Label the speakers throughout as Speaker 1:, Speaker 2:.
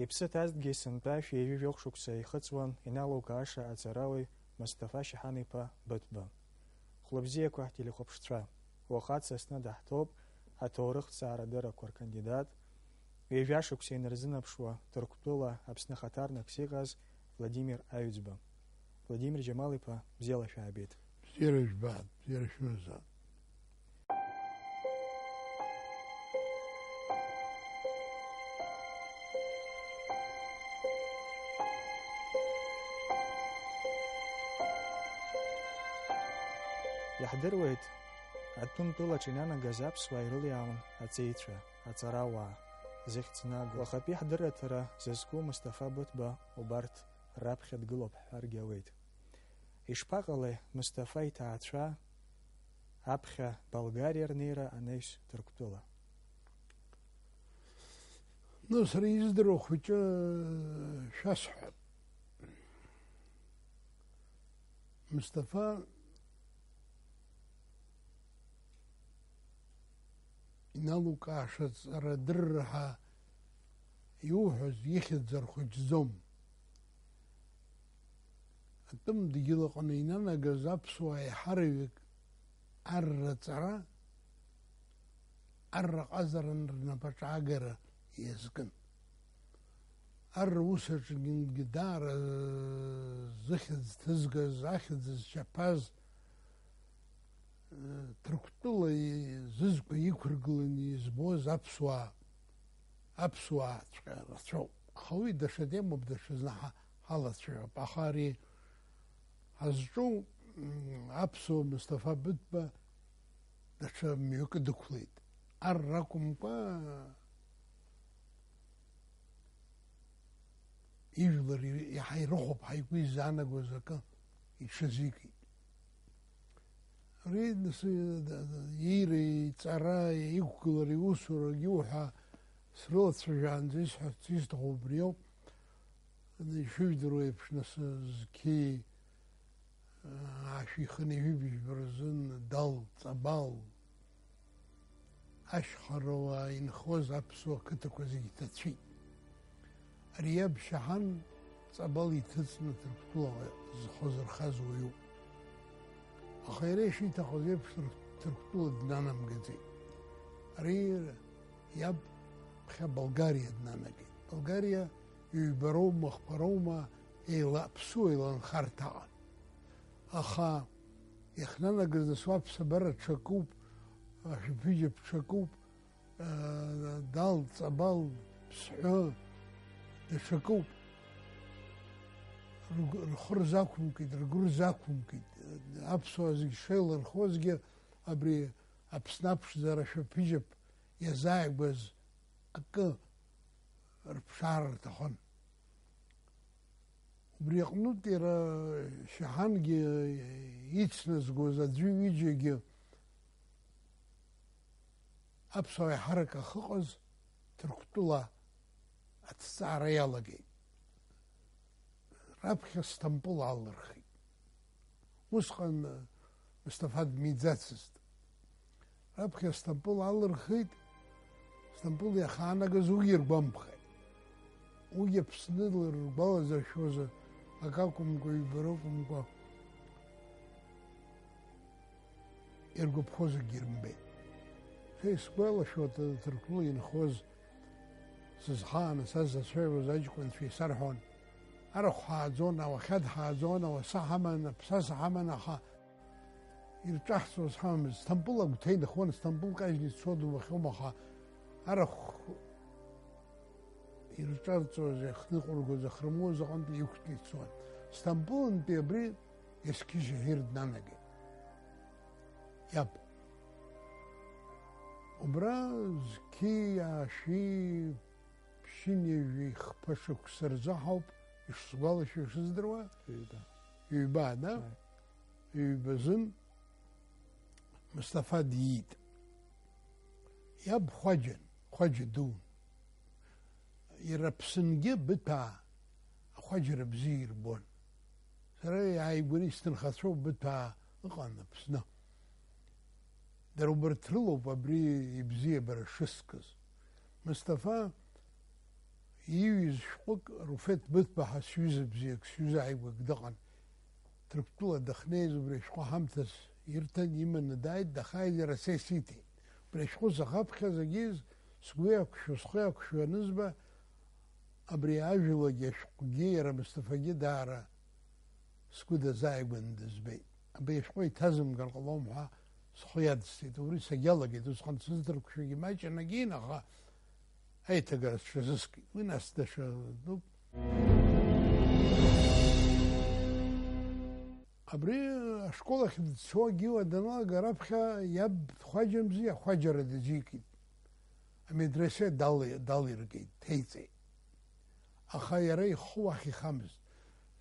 Speaker 1: Иԥсы ҭазҭгьы сынтәа шәеижәҩык шықәса ихыҵуан иналукааша аҵарауаҩ Мысҭафа Шьаҳан-иԥа Быҭәба. Хәлыбзиақәа ҳтелехәаԥшцәа, уаха Ацасны даҳҭоуп аҭоурыхҭҵаарадырақәа ркандидат, ҩажәа шықәса инарзынаԥшуа Ҭырқәтәыла Аԥсны хаҭарнакс иҟаз Владимир Аҩӡба. Владимир Џьамал-иԥа, бзиала шәаабеит.
Speaker 2: Бзиара жәбаат, бзиара шәымазаат.
Speaker 1: Иаҳдыруеит, атәым тәылаҿы инанагаз аԥсуаа ирылиаауан аҵеицәа, аҵарауаа, зыхьӡ-наго. Уахатәи ҳдырраҭара зызку Мысҭафа Быҭәба убарҭ раԥхьа дгылоуп ҳҳәаргьы ауеит. Ишԥаҟалеи Мысҭафа иҭаацәа аԥхьа Болгариа рнеира анаҩс Ҭырқәтәыла?
Speaker 2: Сара издыруа хәыҷы шәасҳәап. Мысҭафа иналукааша аҵарадырра ҳәа иуҳәоз ихьӡар хәыҷӡом. Атәым дгьылаҟны инанагаз аԥсуаа еиҳараҩык арраҵара, арраҟазара рнапаҿы аагара иазкын. Арра усаҿгьы даара зыхьӡ ҭызгаз, ахьӡ зчаԥаз, Ҭырқәтәыла зызқәа иқәыргыланы избоз аԥсуааҵәҟьа рацәоуп. Аха уи даҽа темоуп, даҽазны ҳалацәажәап. Аха ари ҳазҿу аԥсуа Мысҭафа Быҭәба даҽа мҩакы дықәлеит. Арра акәымкәа ижәлар иаҳа ирыхәап ҳаигәы изаанагоз акы иҽазикит. Иира, иҵара, иқәгылара, иусурагьы уҳәа срылацәажәаанӡа исҳәарц исҭаху убри ауп. Ишыжәдыруа еиԥш, зқьи аашәихын иҳәибыжьбара рзын дал, ҵабал, ашьхаруаа инхоз аԥсуа қыҭақәа зегьы ҭацәит. Ари иаб Шьаҳан ҵабал иҭыҵны Ҭырқәтәыла зхозырхаз уаҩуп. Аха иара ишиҭахыз еиԥш Ҭырқәтәыла днанамгаӡеит. Ари иаб ԥхьа Болгариа днанагеит. Болгариа ҩбароума, хԥароума, аԥсуа еиланхарҭаҟан. Аха иахнанагаз насу аԥсабара ҽакуп, ашәаԥыџьаԥ ҽакуп, дал, ҵабал, ԥсҳәы даҽакуп. Рхы рзақәымкит, ргәы рзақәымкит. Аԥсуаа зегьы шеилырхозгьы абри Аԥсны аԥшӡара ашәаԥыџьаԥ иазааигәаз акы рԥшаара рҭахын. Убри аҟнытә иара Шьаҳангьы ицназгоз аӡәы-ҩыџьагьы аԥсуаа еиҳарак ахыҟаз Ҭырқәтәыла аҭҵаара иалагеит. Раԥхьа Стамбул алырхит. Усҟан Мысҭафа дмиӡацызт. Раԥхьа Стамбул алырхит. Стамбул иахаанагаз уигьы ргәамԥхеит. Уигьы Аԥсны ргәалазыршәоз акы акәымкәа, ҩбара акәымкәа иргәаԥхоз акгьы рымбеит. Сгәалашәоит Ҭырқәтәыла инхоз сызхааны сазацәажәоз аҷкәынцәа исарҳәон, арахә ҳааӡон, ауахьад ҳааӡон, ауаса ҳаман, аԥсаса ҳаман, аха ирҿаҳҵоз ҳамамызт. Стамбул агәҭа инхон, Стамбул кажьны ицо дубахьом, аха арахә ирҿарҵоз, иахныҟәыргоз, ахрымоз аҟынтәи иқәтәаны ицон. Стамбулынтәи абри есқьы Шьаҳир днанагеит. Иаб. Убра зқьи, аашәи, ԥшьынҩажәи хԥа шықәса рзы ҳауп ишсгәалашәо ишыздыруа. Ҩба, да? Ҩбазын Мысҭафа диит. Иаб хәаџьан, хәаџьа дуун. Иара Аԥсынгьы Быҭәаа ахәаџьара бзиа ирбон. Сара иааигәаны исҭынхацәоу Быҭәаа ыҟан Аԥсны. Дара убарҭ рылоуп абри ибзиабара шыскыз. Мысҭафа иҩыз шәҟәык Руфеҭ Быҭәба сҩыза бзиак, сҩыза ааигәак дыҟан. Ҭырқәтәыла дахьнеиз убри ашәҟәы ҳамҭас ирҭан, иманы дааит, дахааит иара са исиҭеит. Убри ашәҟәы сахаԥхьаз агьыз сгәы иақәшәо, схы иақәшәо анызба, абри ажәалагьы ашәҟәгьы иара Мысҭафагьы даара сгәы дазааигәаны дызбеит. Абри ашәҟәы иҭазымгар ҟалом ҳәа схы иадысҵеит. Убри сагьалагеит, усҟан сыздырқәшәогьы маҷын агьин, аха аиҭагара сҽазыскит. Уи нас даҽа дук. Абри ашкол ахь дцо агьиуа даналага раԥхьа иаб дхәаџьамзи, ахәаџьара дазикит. Амедресе далиргеит, ҭеиҵеит. Аха иара ихы уахь ихамызт.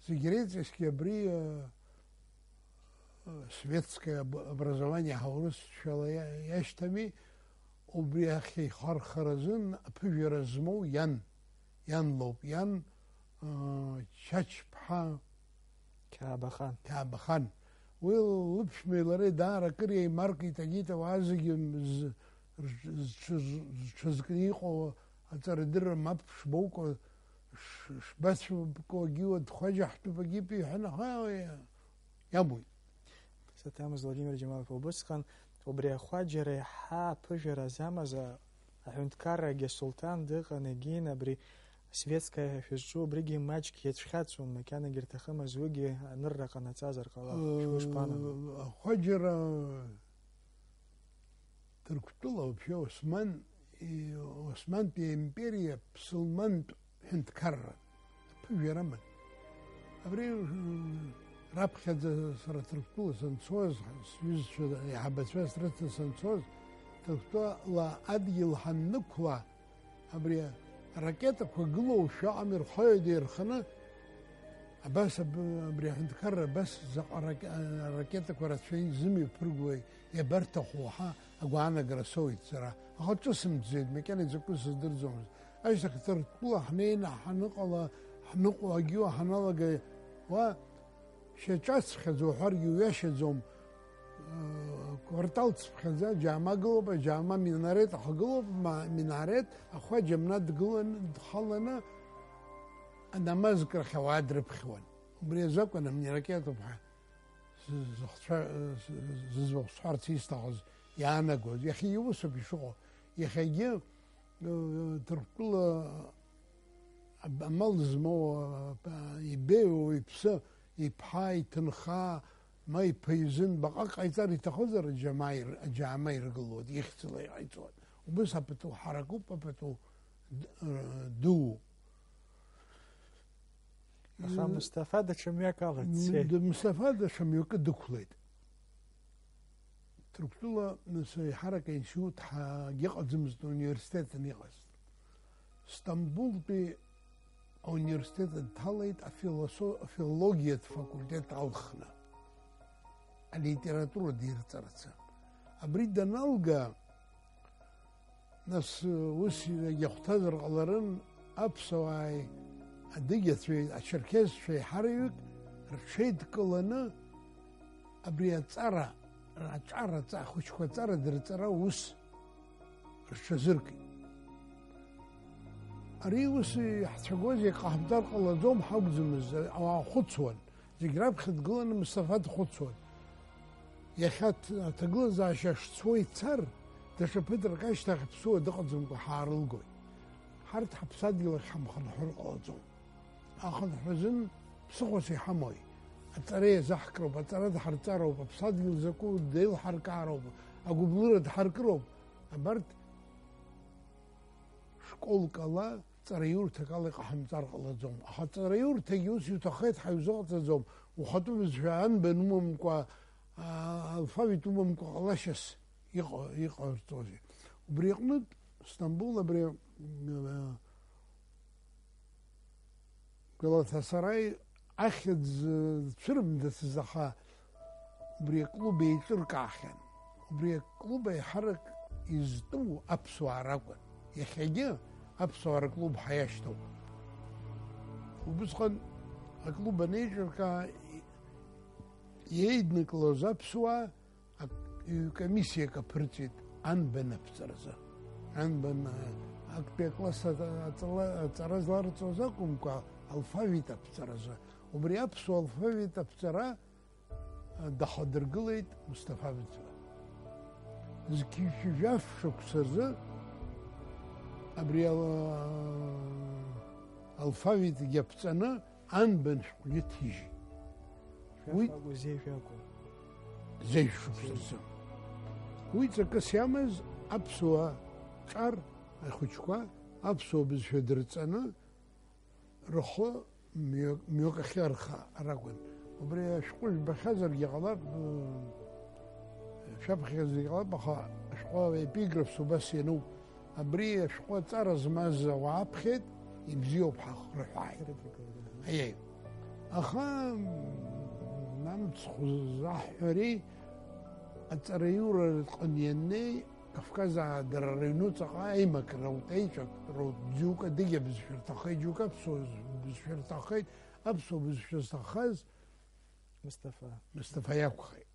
Speaker 2: Зегьы реиҵазгьы абри светское образование ҳаурысшәала иашьҭами, убри ахь ихархаразын аԥыжәара змоу иан лоуп. Иан Чачԥҳа Қьаабахан. Уи лыԥшәмеи лареи даара акыр еимаркит, агьит ауаа зегьы зҽазкны иҟоу аҵарадырра мап шбоукәа шбацәабкуа агьиуа дхәаџьаҳтәуп агьипи иҳәан, аха иамуит.
Speaker 1: Саҭамыз Владимир Џьамалов, убысҟан убри ахәаџьара иаҳа аԥыжәара замаз аҳәынҭқаррагьы асулҭан дыҟан, егьин абри светскаиа шәызҿу убригьы маҷк иацәхьаҵуан, макьанагьы ирҭахымыз уигьы анырра ҟанаҵазар ҟалап.
Speaker 2: Ахәаџьара Ҭырқәтәыла вообще Османтәи аимпериа ԥсылмантә ҳәынҭқарра аԥыжәара аман. Абри раԥхьаӡа сара Ҭырқәтәыла санцоз, сҩызцәа аиҳабацәа срыцны санцоз, Ҭырқәтәыла адгьыл ҳаннықәла, абри аракетақәа гылоу шәаҟами, рхаҩада ирханы, абас абри аҳәынҭқарра абас заҟа аракетақәа рацәа изымҩаԥыргуа иабарҭаху ҳа агәаанагара соуит сара. Аха ҿысымҭӡеит, макьана изакәыз сыздырӡомызт. Ашьҭахь Ҭырқәтәыла ҳнеины ҳныҟәо агьиуа ҳаналага, уа шьаҿацԥхьаӡа уҳәаргьы уҩашьаӡом, кварталцԥхьаӡа џьаама гылоуп, аџьаама минарет ахагылоуп, минарет ахәаџьа мна дхаланы анамазк рахь ауаа дрыԥхьуан. Убри азакәын амни ракетоуп ҳәа зыӡбахә сҳәарц исҭахыз иаанагоз. Иахьа иусуп ишыҟоу. Иахьагьы Ҭырқәтәыла амал змоу ибеиоу иԥсы, иԥҳа, иҭынхаа, ма иԥаҩзын баҟак ҟаиҵар иҭахызар аџьаама иргылоит, ихьӡала иҟаиҵоит. Убыс апату ҳаракуп, апату дууп.
Speaker 1: Аха Мысҭафа даҽа мҩак ала дцеит.
Speaker 2: Мысҭафа даҽа мҩакы дықәлеит. Ҭырқәтәыла еиҳарак аинститут иҟаӡамызт, университетын иҟаз. Стамбултәи ауниверситет дҭалеит афилологиатә факультет алхны, алитература дирҵарацы. Абри даналга, нас ус иахәҭазар ҟаларын аԥсуааи адыгьацәеи ачерқьезцәеи ҳарҩык рҽеидкыланы абри аҵара, хәыҷқәа аҵара дырҵара ус рҽазыркит. Ари ус иаҳцәагоз иҟаҳмҵар ҟалаӡом ҳакәӡамыз, ауаа хәыцуан. Зегь раԥхьа дгыланы Мысҭафа дхәыцуан. Иахьа аҭагылазаашьа шцо ицар, даҽа ԥыҭрак ашьҭахь ԥсуа дыҟаӡамкәа ҳаарылгоит. Ҳарҭ ҳаԥсадгьыл ахь ҳамхынҳәыр ҟалаӡом. Ахынҳәазын ԥсыхәас иҳамои. Аҵара иазаҳкроуп, аҵара дҳарҵароуп, аԥсадгьыл закәу деилҳаркаароуп, агәыблыра дҳаркыроуп. Абарҭ школк ала, ҵараиурҭак ала иҟаҳамҵар ҟалаӡом. Аха ҵараиурҭагьы ус иуҭахеит ҳаизыҟаҵаӡом. Ухатәы бызшәа анбан умамкәа, алфавит умамкәа ҟалашьас иҟарҵозеи. Убри аҟнытә Стамбул абри Галатасараи ахьӡ цәырымдацыз, аха убри аклуб еиҿыркаахьан. Убри аклуб аиҳарак изтәу аԥсуаа ракәын. Иахьагьы аԥсуаа рклуб ҳаиашьҭоуп. Убысҟан аклуб анеиҿыркаа иеидныклоз аԥсуаа комиссиак аԥырҵит анбан аԥҵаразы. Анбан актәи акласс аҵара зларҵоз акәымкәа алфавит аԥҵаразы. Убри аԥсуа алфавит аԥҵара дахадыргылеит Мустафа Быҵәла. Зқьышәжәаф шықәсазы абри алфавитгьы аԥҵаны анбан шәҟәгьы ҭижьит. Уи зеиԥш шықәсазы. Уи ҵакыс иамаз аԥсуа ҿар ахәыҷқәа аԥсуа бызшәа дырҵаны рхы мҩак ахьарха ракәын. Убри ашәҟәы жәбахьазаргьы ҟалап, шәаԥхьазаргьы ҟалап, аха ашәҟәы епиграфс убас иануп. Абри ашәҟәы аҵара змаз ауаа аԥхьеит, ибзиоуп рҳәааит. Аиеи. Аха намцхә заҳҳәари аҵараиура рҟны ианнеи Кавказаа дара рыҩнуҵаҟа аимакра уҭеиҿак роуҭ џьоукы дыгьа бызшәа рҭахеит, џьоукы аԥсуа бызшәа рҭахеит, аԥсуа бызшәа зҭахаз Мустафа иакәхеит.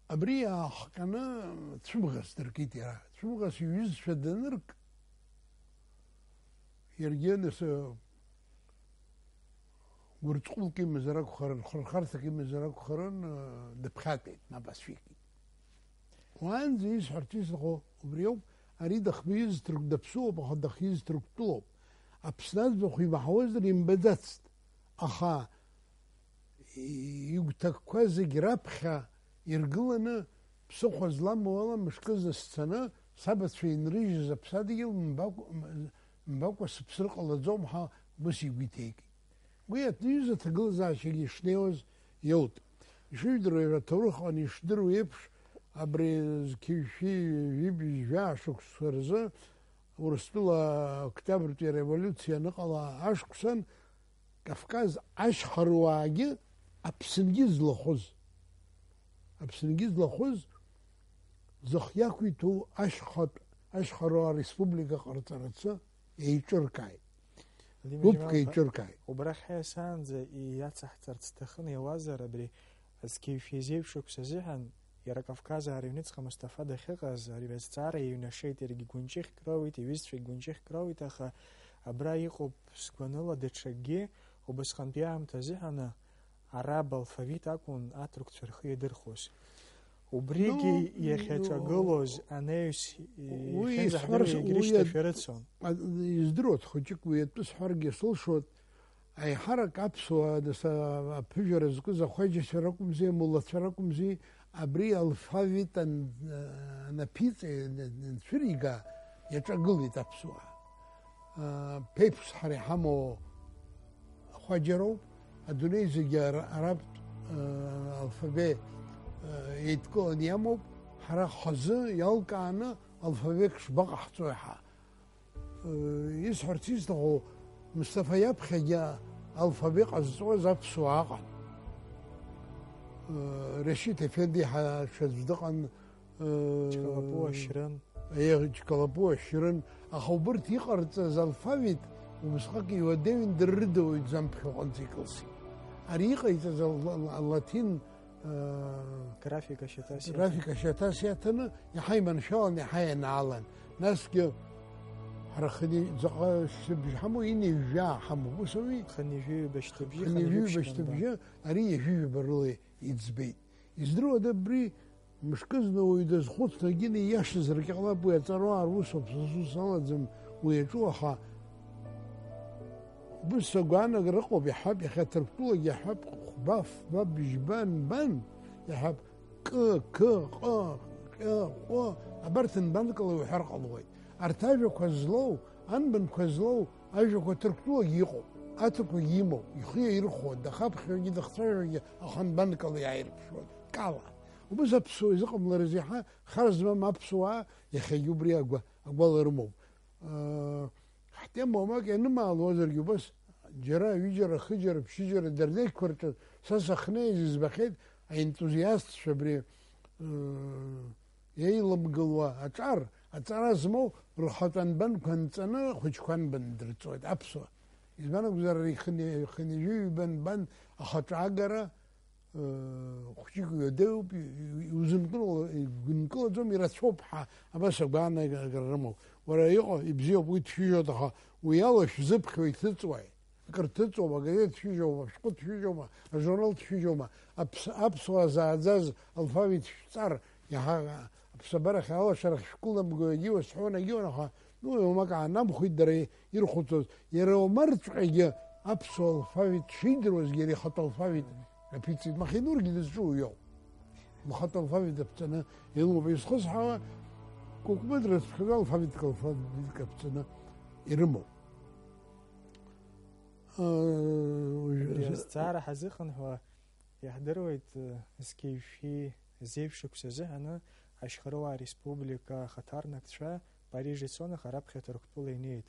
Speaker 2: Абри аахҟьаны цәымӷас дыркит иара. Цәымӷас иҩызцәа данырк, иаргьы гәырҵҟәылк имазар акәхарын, хырхарҭак имазар акәхарын, дыԥхьатәеит, мап асфикит. Уаанӡа исҳәарц исҭаху убри ауп, ари даԥсуоуп, аха дахиз ҭырқәтәылоуп. Аԥсны аӡбахә имаҳауазар имбаӡацт. Аха игәҭакқәа зегь раԥхьа иргыланы ԥсыхәа зламоу ала мышкызны сцаны сабацәа инрыжьыз аԥсадгьыл мбакәа сыԥсыр ҟалаӡом ҳәа ус игәы иҭеикит. Уи аҩыза аҭагылазаашьагьы ишнеиуаз иоут. Ишыжәдыруа аҭоурыхҟаны ишдыру еиԥш, абри зқьышәи-жәа шықәсқәа рзы Урыстәыла Октиабртәи ареволиуциа аныҟала ашықәсан Кавказ ашьхаруаагьы Аԥсынгьы злахәыз зых иақәиҭу ашьхаруаа республика ҟарҵарацы еиҿыркааит. Гәыԥк еиҿыркааит.
Speaker 1: Убрахь ҳаиасаанӡа иацаҳҵарц сҭахын иауазар абри азқьышәи зеиԥшықәс азыҳәан иара Кавказаа аҩныҵҟа Мустафа дахьыҟаз ари азҵаара иҩнашеит, иаргьы гәынҷыхьк роуит, иҩызцәагьы гәынҷыхьк роуит, аха абра иҟоуп сгәаныла даҽакгьы убасҟантәи аамҭа азыҳәаны араб алфавит акәын аҭырқәцәа рхы иадырхуаз. Убригьы иахьаҿагылоз анеҩс ихьынӡаҳдыруа рыцон.
Speaker 2: Издыруа хәыҷык уи атәы сҳәаргьы сылшоит, аиҳарак аԥсуа аԥыжәара зкыз ахәаџьацәа ракәымзи, амуллацәа ракәымзи, абри алфавит анцәырига иаҿагылеит аԥсуаа. Ԥеиԥшҳара иҳамоу ахәаџьароуп, адунеи зегьы арабтә алфавит еидкыланы иамоуп, ҳара ҳазы иалкааны алфавит шбаҟаҳҵои ҳәа. Исҳәарц исҭаху Мустафа иаԥхьагьы алфавит ҟазҵоз аԥсуаа аҟан. Рашид Ефенди ҳашәаӡә дыҟан, Ҷкалапуа Шьрын, аха убырҭ иҟарҵаз алфавит убасҟак иуадаҩын дыррыдауеит замԥхьаҟынӡа икылсит. Ари иҟаиҵаз алатин
Speaker 1: графика
Speaker 2: шьаҭас иаҭаны иаҳа иманшәалан, иаҳа ианаалан. Насгьы ҳара заҟа шьҭыбжьы ҳамоу, инеижәжәа ҳамоуп, ус ауи? Хынҩажәибашьҭыбжьы ари иажәижәаба рыла иӡбеит. Издыруада абри мышкызны уаҩ дазхәыцны агьына ииашазаргьы ҟалап, уи аҵаруаа русоуп, сызус алаӡам уи аҿу, аха бысса гәаанагара ыҟоуп, иаҳҳәап, иахьа Ҭырқәтәылагьы иаҳҳәап, хәбаф, баб, жьбан, бан, иаҳҳәап, кы, ҟы, ҟы, абарҭ нбанкала иуҳәар ҟалуеит. Арҭ ажәақәа злоу, анбанқәа злоу ажәақәа Ҭырқәтәылагьы иҟоуп, аҭырқәагьы имоуп, ихы иаирхәуа, дахаԥхьагьы дахцәажәагьы аха нбанкала иааирԥшуа, кала. Убас аԥсуа изыҟамларыз иаҳа хара змам аԥсуаа иахьагьы убри агәала рымоуп. Ҳтема уамак ианымаалуазаргьы убас џьара, ҩыџьара, хыџьара, ԥшьыџьара дырдеқьқәа рҿы са сахьнеиз избахьеит аентузиастцәа абри еиламгылуа аҵара змоу рхатәы анбанқәа нҵаны хәыҷқәа анбан дырҵоит аԥсуа. Избан акәзар ихынҩажәи ҩба нбан ахаҿы агара خشيك يدوب يزنقل زوم يرتشوب بس بعنا يقرموا ولا يقع يبزيو بويت شيجو دخا ويالش زبخ ويتتوي كرتتو بقيت شيجو شقط شيجو ما الجورنال شيجو ما أبس وزازاز الفابيت صار يا ها بسبرخ هوا شرخ شكلنا بقولي وسحونا جيونا خا نو ما كان نام خوي دري يرخص يرو مرت يجي أبس الفابيت شيدروز يري خط الفابيت بيتزا ما خينور جلسوا يوم مخطط فابي دبتنا يلو بيسخص حوا كوك مدرس خلال فابي دبتنا يرمو
Speaker 1: السعر حزخن هو يحضروا سكيفي زيف شكسزه أنا أشخروا ريسبوبليكا خطرنا كتشا باريس جيسونا خراب خطر كتولي نيت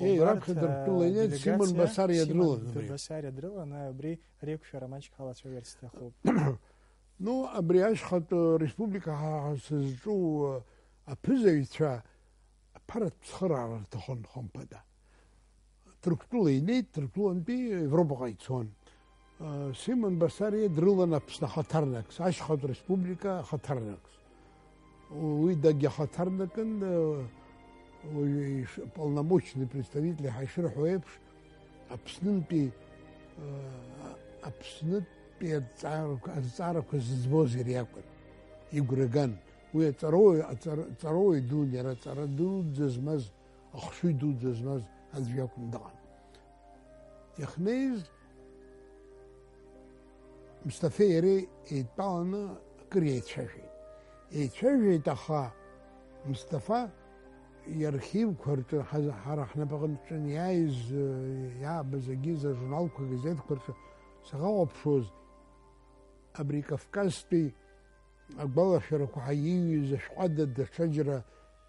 Speaker 2: إيه راب خطر كتولي نيت سيمون بسار يدرول
Speaker 1: بسار يدرول أنا بري ريك شرمانش خلاص في ورسته خوب
Speaker 2: نو أبرياش خط ريسبوبليكا حسجو أبزيتشا أبارت بسخرة تخون خمبدا تركتولي نيت تركتولن بي إفروبا غايتسون سيمون بسار يدرولنا بسنا خطرنكس عاش خط ريسبوبليكا خطرنكس ويدق خطرنكن полномочный представитель Хайшир Хуэпш обснын пи царок збозир якон игреган уе царой дунья цара дудзмаз ахшуй дудзмаз аз якон дан яхнез مستفيري إيطان كريت شاشي إيتشاشي تخا مصطفى يرخيب كورت حرحنا بغنشن يايز يا بزجيزة جورنال كوجزيت كورت سغاو بشوز أبري كافكاستي أقبل شركو حييز شقدد الشجرة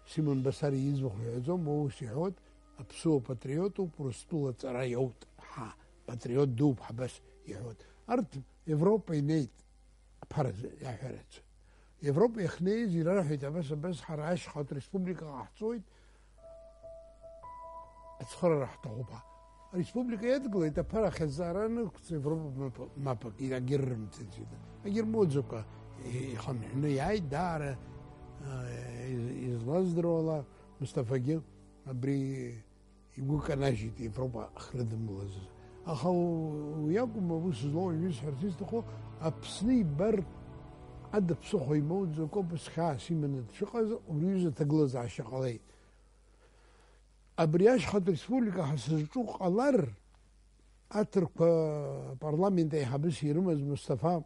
Speaker 2: سيمون بساري يزبخ يعزم وهو سيحوت أبسو باتريوتو برستولة رايوت ها باتريوت دوب حبس يحوت أرد إفروبا نيت بارز يا حرت إفروبا يخنيز يراح بس حرعش خاطر ريسبوبليكا حصويت أتخرج راح تغوبها ريسبوبليكا يدقل إذا بارا خزاران إفروبا ما بق إذا جرم تجدا أجر موزوكا يخن إنه يعيد دار يزلزدرولا مستفاجئ أبري يقول كناشيت إفروبا أخرد ملزز أخو وياكم أبوس زلو يوز حرسيس تخو أبسني بر عد بسخو يموت زوكو بس خاسي من الشقز وريوزة تقلز على الشقالي أبرياش خاطر ريسبوبليكا حسجوق قلر أترك برلمان دي حبس يرمز مصطفى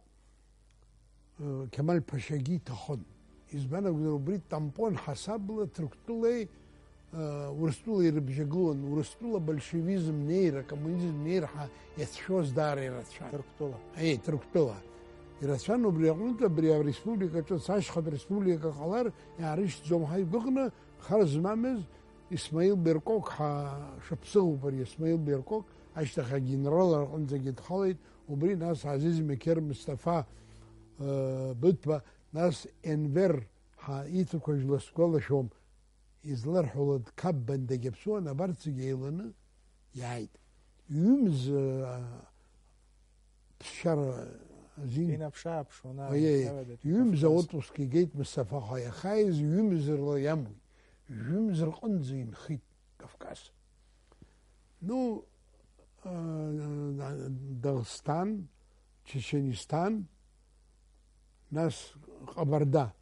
Speaker 2: كمال باشاقي تخون إزبانا قدروا بريد تامبون حساب تركتولي ورستولا يربجاقلون ورستولا بلشيفيزم نيرا كومونيزم نيرا يتشوز داري راتشان
Speaker 1: تركتولا
Speaker 2: أي تركتولا يراتشان وبريغونتا بريا ريسبوبليكا تساش خد ريسبوبليكا قلر يعريش زوم هاي بغنا خرز مامز إسماعيل بيركوك شبسو بري إسماعيل بيركوك عشتخا جنرال رقنزا جد خالد وبري ناس عزيز مكير مصطفى بطبة ناس انفر إيتو جلسكولا شوم izler holod kabben de gepsona bartsigeylanı yayd. Yümz pşar zin.
Speaker 1: Yine pşap şuna.
Speaker 2: Yümz otuzki geyt Mustafa Haya. Hayz yümzerla yamu. Yümzer qanzin khit Kafkas. No Dağıstan, Çeçenistan nas qabarda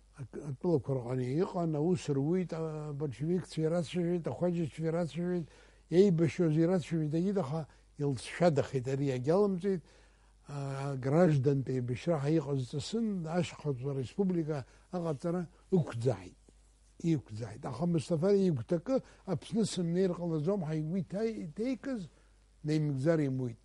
Speaker 2: أطلق قرآني يقان أو سرويت بلشويك تفيرات شويت أخوجي تفيرات شويت يي بشو زيرات شويت يدخا يلشدخ تريا جالمزيت граждан بي بشرح يقص السن أشخص ريسبوبليكا أغترا يكزايد أخا مصطفى يكتك أبسنس منير قلزوم حيوي تيكز نيمكزاري مويت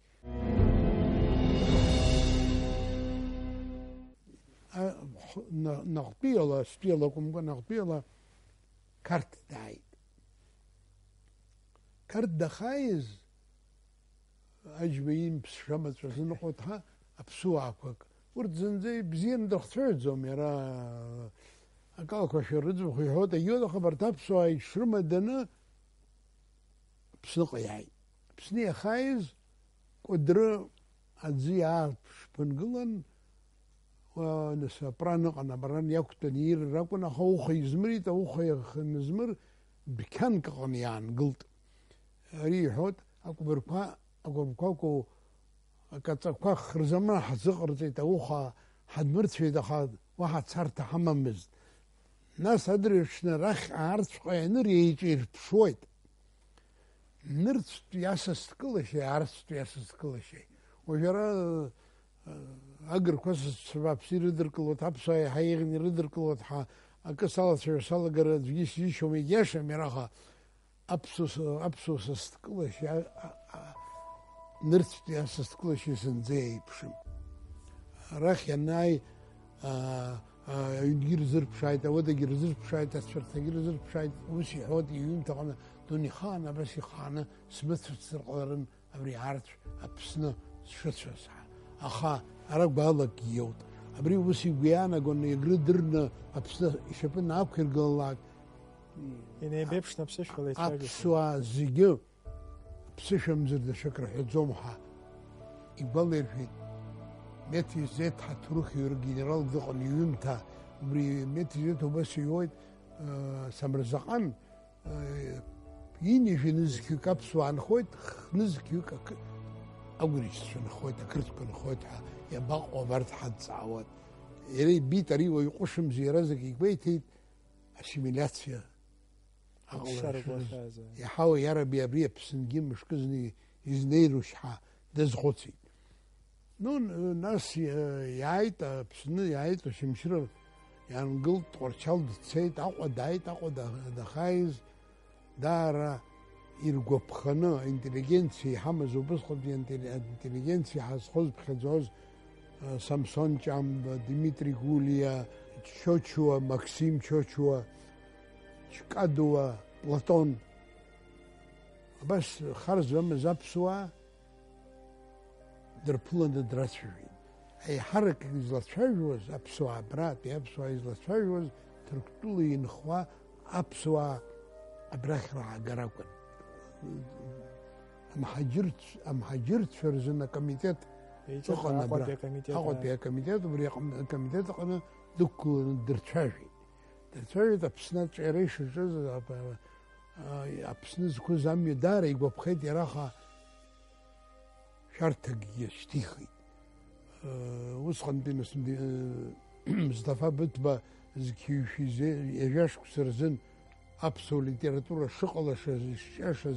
Speaker 2: نغطيلا ستيلا كم نغطيلا كارت دايد كارت دخايز أجبين بشمت نقطها أبسوعك ورد زنزي بزين دختر زوم يرا أقالك وشي رزق خي حوت أيوة خبر تابسوعي شرمة دنا بسنق يعي بسنية خايز قدر أتزي عارف شبنقلن ونسا برانق أنا بران يكتن ير راكونا خوخي زمري توخي نزمر بكان كغنيان قلت ريحوت أكو برقا أكو بكاكو كتبقى خرزمنا حزقرتي توخا حد مرت في دخاد واحد صار تحمم مزد ناس أدري شنا رخ عارف شوية نريجير بشويت نرت ياسس كل شيء عرفت ياسس كل شيء وجرى أجر قصص شباب سير ردر كل تابساي حيغني ردر كل تح أكسال سير سال جرى يش يوم يجيش ميراها أبسوس كل شيء نرت ياسس كل شيء سنزاي بشم رخ يناي يجير زر بشايت وده يجير زر بشايت أسفر تجير زر بشايت وشي حوت يوم تقنا دوني خانة بس خانة سمت في السرقرن أبري عارف أبسنا شو أخا أراك بالك يوت أبري وسي ويانا قلنا يقدرنا أبسنا يشوفنا أبكر قال لك
Speaker 1: يعني بيبش نفسش ولا يتفاجئ
Speaker 2: أبسوا زيجو أبسش مزرد شكر حزومها يقبل يرفيد متى زيت حتروح يرجع جنرال ذقن يومتها بري متى زيت بس يويد سمرزقان يني في نزكيو كابسو عن خويت نزكيو أقوليش شو خويت أكرتك خويتها يبقى وبرت حد ساعات يري بيت ري ويقشم زي رزق يبيت أسيميلاتسيا يحاول يرى بيابري بسنجيم مش كزني يزنيروش حا دزغوتي نون ناس يعيط بسن يعيط وشمشرر يعني قلت ورشال تسيت أقعد دايت أقعد دخايز دارا يرقب خنا انتليجنسي حمز وبسخط انتليجنسي حسخوز بخزوز سامسون جام ديمتري غوليا تشوتشوا ماكسيم تشوتشوا شكادوا بلاتون بس خرج لما زابسوا در بلند دراسفرين أي حركة إزلاتشاجوز أبسوا برات أبسوا إزلاتشاجوز تركتولي نخوا أبسوا أبرخرا جراكن أم حجرت فرزنا كميتات أقعد بها كميتات وبريق كميتات أنا دك درتشاجي أبسنات عريش الجزء أبسنات كل زمي داري وبخيت يراها شرطك يشتيخي وسخن بين مصطفى بتبا زكي في زي يجاش كسرزن أبسو ليتراتورة شغلة شاش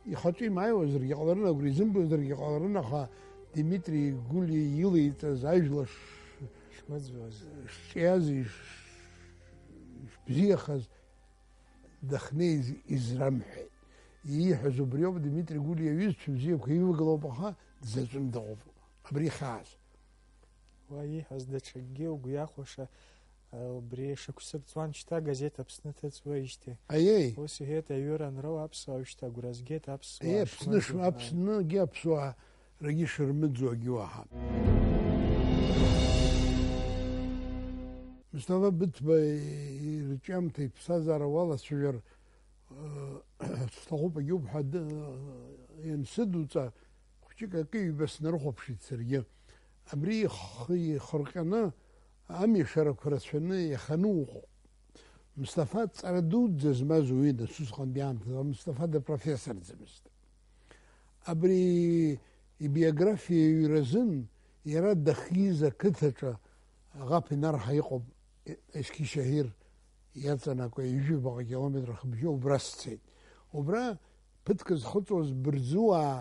Speaker 2: يخاطي معي وزر يقدرنا بريزن بزر يقدرنا خا ديمتري يقول لي يلي تزعجلش
Speaker 1: شمزوز
Speaker 2: شيازي بزيخز دخنيز إزرمحي يحزو بريوب ديمتري يقول لي يوسف بزيخ كيف قلوبها زازم دغوف أبري خاص
Speaker 1: وأي هزدا تشجي وقيا خوشة بري شكوسك توان شتا газета بسنة تسويشتي
Speaker 2: أي
Speaker 1: وسهيت أيورا نرو أبسوا وشتا غرازجيت أبسوا
Speaker 2: أي بسنش أبسنا جي أبسوا رجيش رمزو جواها مصطفى بتبا رجامتي بسازر والله سجر استغوب يوب حد ينسدو تا خشيك كي بس نروح بشي تسريه أبري خي خرقنا أمي شرك فرسفنا يخنوق مصطفى تردود زما زويد سوس خان بيان مصطفى ده بروفيسور زمست أبري بيوغرافي يرزن يرد دخيزة كتشة غابي نار حيقب إشكي شهير ياتنا كوي يجي بقى كيلومتر خبجو برستين وبرا بتكز خطوز برزوا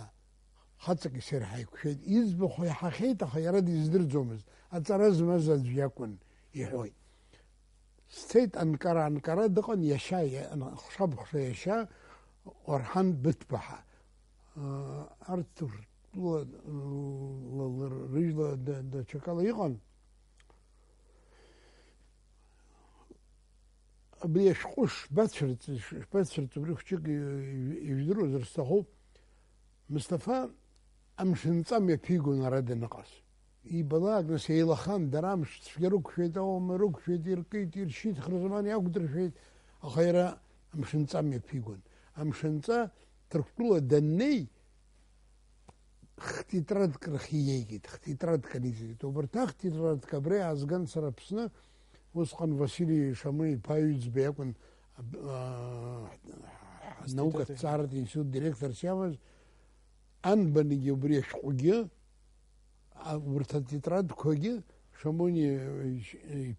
Speaker 2: خطك يصير حيكو شيء يزبخ يا حخيت خيرد يزدر زومز أترز مزج يكون يحوي ستيت أنكرا دقن يشاي أنا خشب يشا ورحان بتبحة أرتر الرجل ده شكله يقن بيشخش باتشرت بريخشك يجدروا زرستخو مصطفى أمشن صام يبيجو نرد النقص يبلاغ نسيلا خان درامش تفكروك شيء أو مروك شيء تير شيء خرج زمان يقدر شيء أخيرا أمشن صام يبيجون أمشن صا تركتوا دني خطيترات كرخيجيت خطيترات كنيسة وبرتا خطيترات كبري أزغن سربسنا وسقن فاسيلي شامي بايز بيكون نوكا تصارت يسود ديريكتور سيامز أن بني جبري شقوجي ورتا تيترات كوجي شاموني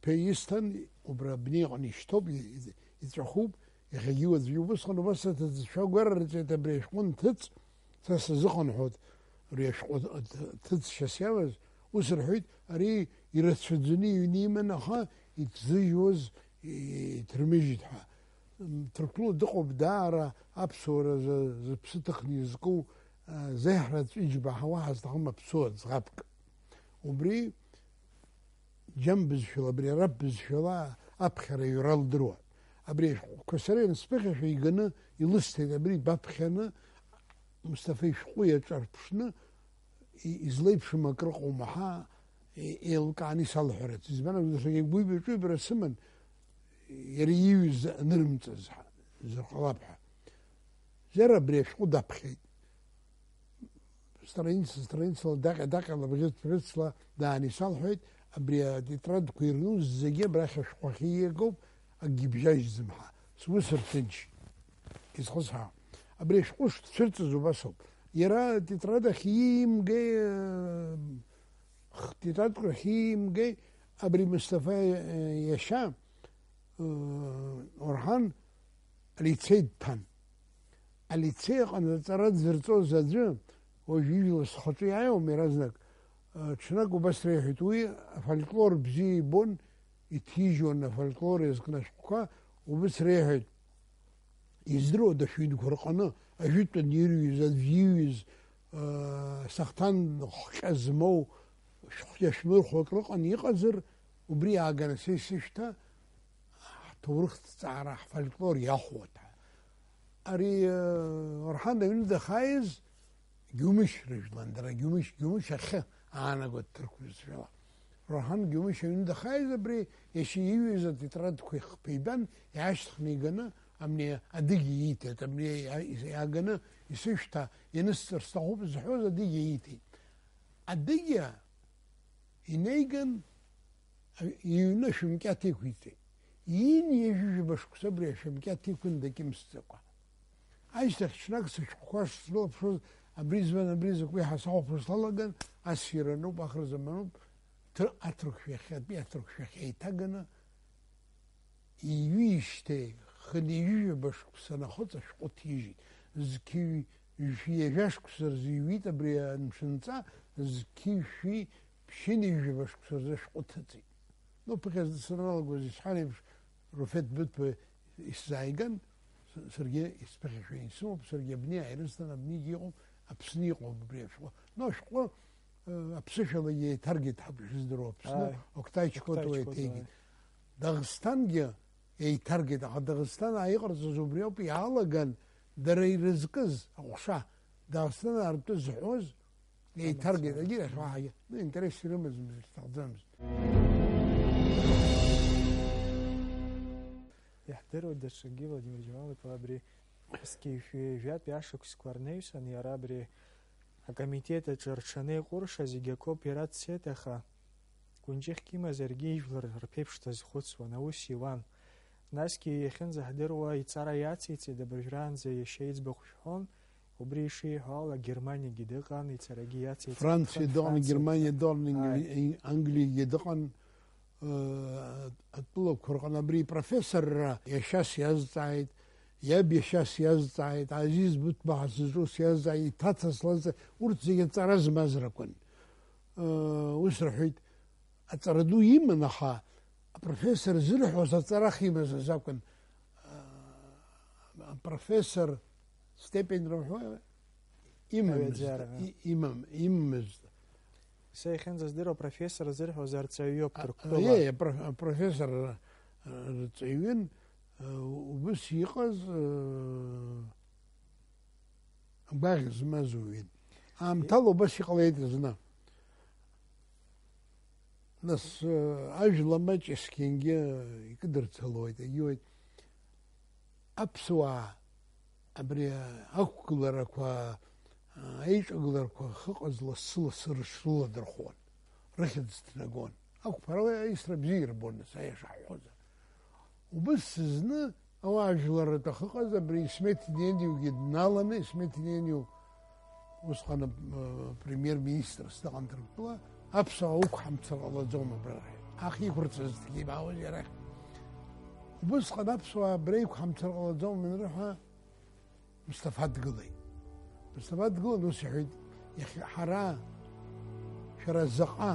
Speaker 2: بايستان وبرا بني غني شطوب يترخوب يخيجوا ذيو بسقن بس تشاور تبري شقون تت تسزقن حوت ريش تتشسياوز وسرحيت أري يرتفدني ينيمن أخا يتزيوز يترميجتها تركلو دقو بدارة أبصورة زبستخني زكو زهرة إجباح واحد تهم بصوت زغبك وبري جنب زشلا بري رب زشلا أبخر يرال دروع أبري كسرين سبخش يقنا يلستي أبري بابخنا مستفي شقوية تعرفشنا يزليبش مكرق ومحا يلقاني صالحرت زمان بدرسي بوي بيجي برسمن يريوز نرمت زرقلابها زرا بريش قد بخيت سترين صل داك الله بجد فرصلا داني صالحيت ابري ترد كيرنوز زي براخ شقوخيه قوب اجيب جاج زمحا سوسر تنش يسخصها ابريش قوش تشرت زوباسو يرا تتراد خيم جاي تتراد خيم جاي ابري مصطفى يشام أورهان اللي تسيد بان اللي تسيق أن تتراد زرتو زادجو وجيجي وسخطي عيو ميرازنك تشناكو بس ريحتوي فالكلور بزي بون يتيجو أن فالكلور يزقنا شقوكا وبس ريحت يزدرو دشويد كورقانا أجيت نيريز الفيوز سختان خزمو يشمر خلقان يقزر وبري عجنا سيشتا تورخت تعرح فالكلور ياخوتها أري ورحان من دخايز جومش رجلان درا جومش أخ أنا قلت تركوز فيها ورحان جومش من دخايز بري يشيوي إذا تترد كوي خبيبان يعيش خنيجنا أمني أديجي يتي أمني يعجنا يسيشتا ينستر استخوب زحوز أديجي يتي أديجي ينيجن ينشم كاتي كويتي ين يجوج باش كسبري شمكاتي كون داكي مستقى عايش تخشناك سشخواش سلو بشوز أبريز كوي حساو فرصلاقن أسيرنو بآخر زمانو أترك في خيات بي أترك في خيتاقنا يويشتي خلي يجوج باش كسنا خطا شقو تيجي زكي في جاش كسر زيويت أبري مشنتا زكي في بشيني يجوج باش كسر زي شقو تتي نو بكاز سنال غوزي شحالي رفت بيت إسزايغان سرجي يسبخ شوين سو سرجي بني عرستنا بني جيهم أبسنيقو ببريف نو شقو أبسشل يي تارجت حبش زدرو أبسنا وقتاي شكوتو يتيجي داغستان جا يي تارجت داغستان أيقر زوبريو بيعالغان دري رزقز أخشا داغستان أربط زحوز يي تارجت أجي أشوا حاجة ده إنترس رمز مستخدمز
Speaker 1: يحضروا الدشقي Владимир Джамалов абри скифият бяшок скварнейсан ярабри комитета чарчане курша зигяко пирацетаха кунжих кима зергейвлер рпепштаз хуцвана усиван наски яхин захдерва ицара яцици дебржран за ешейц бахушхон وبريشي هالا جرمانيا جدقان يتسرقي ياتي
Speaker 2: فرنسا دون جرمانيا دون انجلي جدقان الطلب كرقنا بري بروفيسور يشاس يزعيد ياب يشاس يزعيد عزيز بتبع زوس يزعيد تاتس لز ورت زي ترز مزركن وسرحيت اتردو يمنخا بروفيسور زلح وسترخي مزاكن بروفيسور ستيبن روحو إمام
Speaker 1: سيخن زديرو بروفيسور زرح وزارتسايوب تركتوبا
Speaker 2: يا بروفيسور تسيوين وبس يقز باغز مازوين طلو بس يقليت زنا ناس أجل ما تشكينجي يقدر تهلويت يويت أبسوا أبري أكلر أكوا аиҿагыларақәа ахыҟаз лассы-лассы рыҽрыладырхәуан, рыхьӡ ҭнагон. Ақәԥара аисра бзиа ирбон, нас аиаша ҳҳәозар. Убыс зны ауаажәларратә ахыҟаз абри Исмеҭ Инениугьы дналаны, Исмеҭ Инениу усҟан премьер-министрс дыҟан Ҭырқәтәыла, аԥсуаа уқәҳамцар ҟалаӡом абра ахиқәырҵазҭгьы ибаауаз арахь. Убысҟан аԥсуаа абра иқәҳамцар ҟалаӡом анрыҳәа Мусҭафа дгылеит. Мусҭафа дгылан ус иҳәеит, ҳара шәара заҟа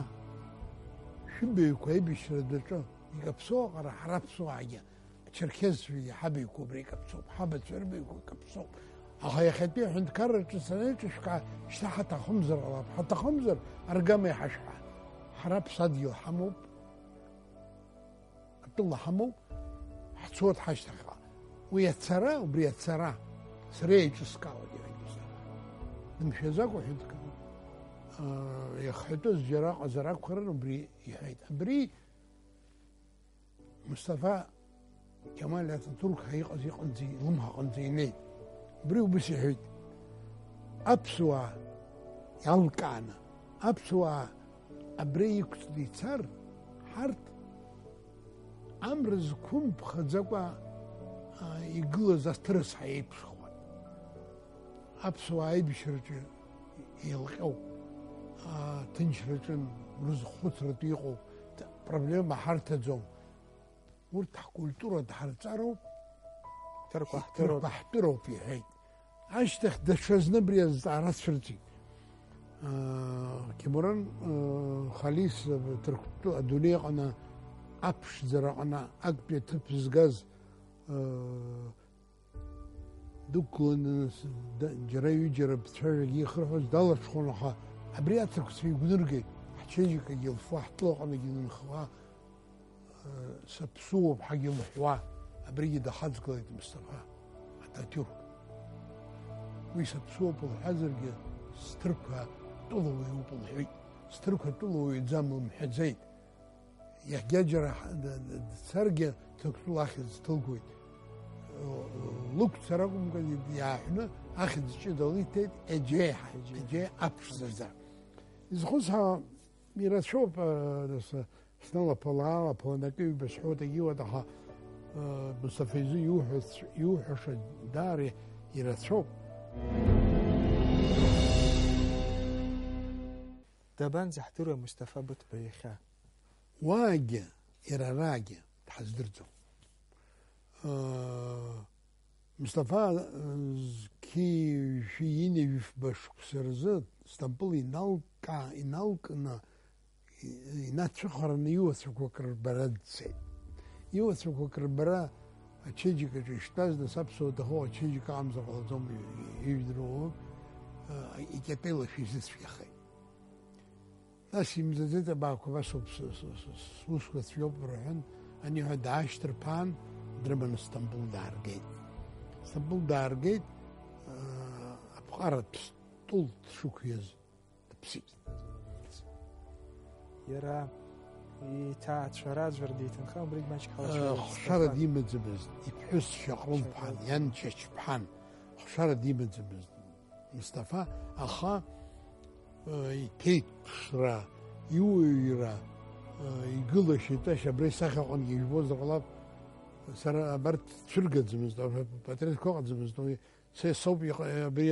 Speaker 2: шәыбаҩқәа аибашьра даҿы икаԥсоу аҟара ҳара аԥсуаагьы ачерқьезцәагьы ҳабаҩқәа убра икаԥсоуп, ҳабацәа рбаҩқәа икаԥсоуп. Аха иахьатәи аҳәынҭқарраҿы санеиҿышәкаа, шьҭа ҳаҭахымзар ҟалап, ҳаҭахымзар аргама иҳашҳәа. Ҳара ԥсадгьыл ҳамоуп, атәыла ҳамоуп, ҳцоит ҳашьҭахьҟа. Уи ацара, убри ацара сара еиҿыскаауеит иҳәеит Мусҭафа. Дымшәаӡакәа аҳәынҭқар иахҳәатәыз џьара ҟазар акәхарын убри иҳәеит. Абри Мусҭафа Кемал Ататурк иҟаз иҟынӡа илымҳа аҟынӡа инеит. Абри убыс иҳәеит, аԥсуаа иалкааны, аԥсуаа абри иқәҵны ицар, ҳарҭ амра зқәым ԥхаӡакәа игылаз аҭырас ҳаиеиԥшхуан. Аԥсуаа аибашьраҿы еилҟьоу, ҭынчраҿы рызхәыцратә иҟоу проблема ҳарҭаӡом. Урҭ ҳкультура дҳарҵароуп, ҭырқәа ҳтәыроуп иҳәеит. Ашьҭахь даҽазны абри азҵаара цәырҵит. Кьамуран Халис Ҭырқәтәыла адунеи аҟны аԥшӡара аҟны актәи аҭыԥ згаз дықәланы џьара ҩыџьара бцәажәагьы ихырҳәоз далаҽхәон, аха абри аҭырқәцәа игәныргеит. Ҳчеиџьыкагьы илфуа, ҳтәыла аҟнагьы инынхауа, саԥсуоуп ҳагьы лҳәуа, абригьы дахаҵгылеит Мусҭафа Ататиурк. Уи саԥсуоуп лҳәазаргьы сҭырқәа тәылауаҩуп лҳәеит. Сҭырқәа тәылауаҩӡам лымҳәаӡеит. Иахьаџьара дцаргьы Ҭырқәтәыла ахьӡ ҭылгоит. Лықәцара акәымкәа иааҳәны ахьӡ ҷыда лиҭеит Еџьеиҳа, Еџьеиҳа аԥшӡаӡа. Изхәыцҳауа ирацәоуп снылаԥала-аалаԥаланы ҩба сҳәоит агьиуеит, аха Мусҭафа изы иуҳәаша даара ирацәоуп.
Speaker 1: Дабанӡа ҳдыруа Мусҭафа Быҭәба иахьа?
Speaker 2: Уаагьы, иара араагьы дҳаздырӡом. Мусҭафа зқьи-жәи-ини-жәыфба шықәса рзы Стамбул иналкны инацәыхараны иуацәақәак рбара дцеит. Иуацәақәак рбара ачеиџьыкаҿы иштәаз, нас аԥсуа дахоу ачеиџьыка амза ҟалаӡом ижәдыруа, икьатеилашәа изыцәгьахеит. Нас имзаӡеит абаақәа, абасоуп сусқәа цәгьоуп рҳәан, аниҳәа даашьҭырԥаан, дрыманы Стамбул дааргеит. Стамбул дааргеит, аԥҟаратә стәыл дшықәиаз дыԥсит.
Speaker 1: Иара иҭаацәара аӡәыр диҭынха, убригь маҷк
Speaker 2: хшара димаӡамызт, иԥҳәыс Шьаҟрыл-ԥҳан, иан Чач-ԥҳан хшара димаӡамызт Мусҭафа, аха иҭеит ԥшра, иуаҩра, игылашьа итәашьа абра исахьа аҟынгьы ижәбозар ҟалап, сара абарҭ цәыргаӡамызт, патреҭқәа ыҟаӡамызт, са соуп абри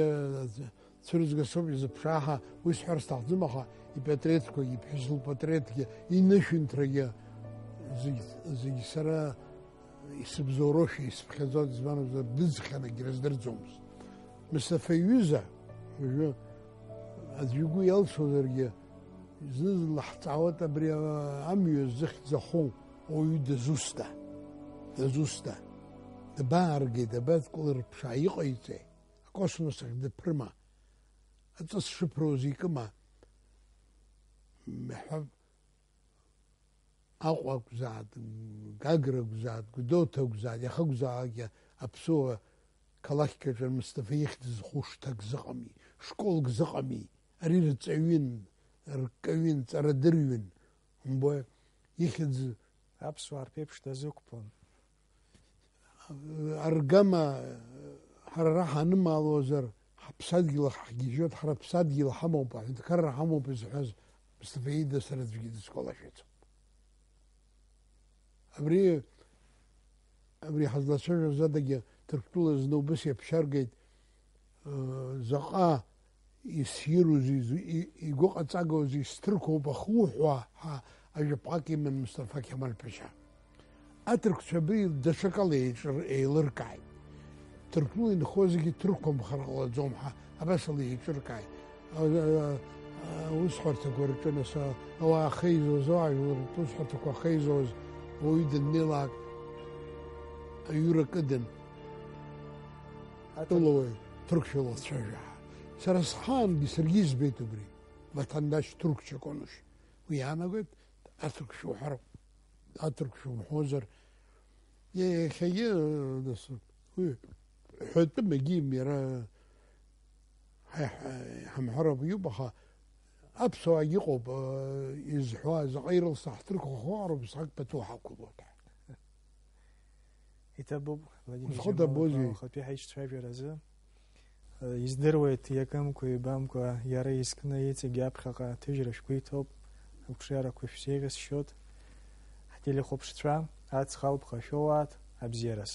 Speaker 2: цәырызга соуп изыԥшааҳа, уи сҳәар сҭахӡам, аха ипатреҭқәагьы, иԥҳәыс лпатреҭгьы, инышәынҭрагьы зегьы сара исыбзоуроушәа, исыԥхьаӡо избанзар дыӡхьанагьы рыздырӡомызт. Мусҭафа иҩыза, уажәы аӡәы игәы иалсозаргьы, зны злаҳҵаауеит абри амҩа зыхьӡахоу ауаҩы дазусҭа, дабааргеи, дабадкылырԥшаа, иҟаиҵеи, акосмос ахь дыԥрыма, аҵыс шыԥроз икыма, мҳәаб Аҟәа акәзаат, Гагра акәзаат, Гәдоуҭа акәзаат, иаха акәзаалакгьы аԥсуа қалақькаҿы Мусҭафа ихьӡ зху шҭак зыҟами, школк зыҟами, ари рҵаҩын, ркаҩын, ҵарадырҩын, умбои, ихьӡ
Speaker 1: аԥсуаа рԥеиԥш дазықәԥон.
Speaker 2: Аргама ҳара ҳанымаалозар, ҳаԥсадгьыл ҳгьежьуеит, ҳара ҳаԥсадгьыл ҳамоуп, аҳәынҭқарра ҳамоуп изҳәаз Мустафа Ида сара аӡәгьы дысгәалашәаӡом. Абри ҳазлацәажәоз адагьы Ҭырқәтәыла зны убас иаԥшьаргеит заҟа исирузеи игәыҟаҵагоузеи сҭырқәоуп ахуҳәа ҳа ажәаԥҟак иман Мустафа Қьамал Ԥашьа. Аҭырқәцәа абри даҽакала еилыркааит. Ҭырқәтәыла инхо зегьы ҭырқәамхар ҟалаӡом ҳәа абасала еиҿыркааит. Аусҳәарҭақәа рҿы нас ауаа хеизоз, ажәлартә усҳәарҭақәа хеизоз ауаҩы даннеилаак аҩыра кыдын атәылауаҩ ҭырқәшәала дцәажәаа. Сара схаангьы саргьы избеит убри. Ваҭандач ҭырқәчак онушь. Уи иаанагоит аҭырқәшәа уҳәар, аҭырқәшәа умҳәозар, иахьагьы уи ҳәатәым егьим иара ҳамҳәарақәа иоуп, аха аԥсуаагьы иҟоуп изҳәуа, заҟа ирылса ҳҭырқәахо ароуп усҟак пату ҳақәлоит.
Speaker 1: Иҭабуп, Владимир ахатәи ҳаишьцәажәаразы издыруеит иакымкәа ибамкәа иара изкны иҵегь аԥхьаҟа аҭыжьра шәгәеиҭоуп, агәҽеирақәа шәзеиӷьасшьоит, ҳтелехәаԥшцәа аҵх алԥха шәоуаат, абзиараз.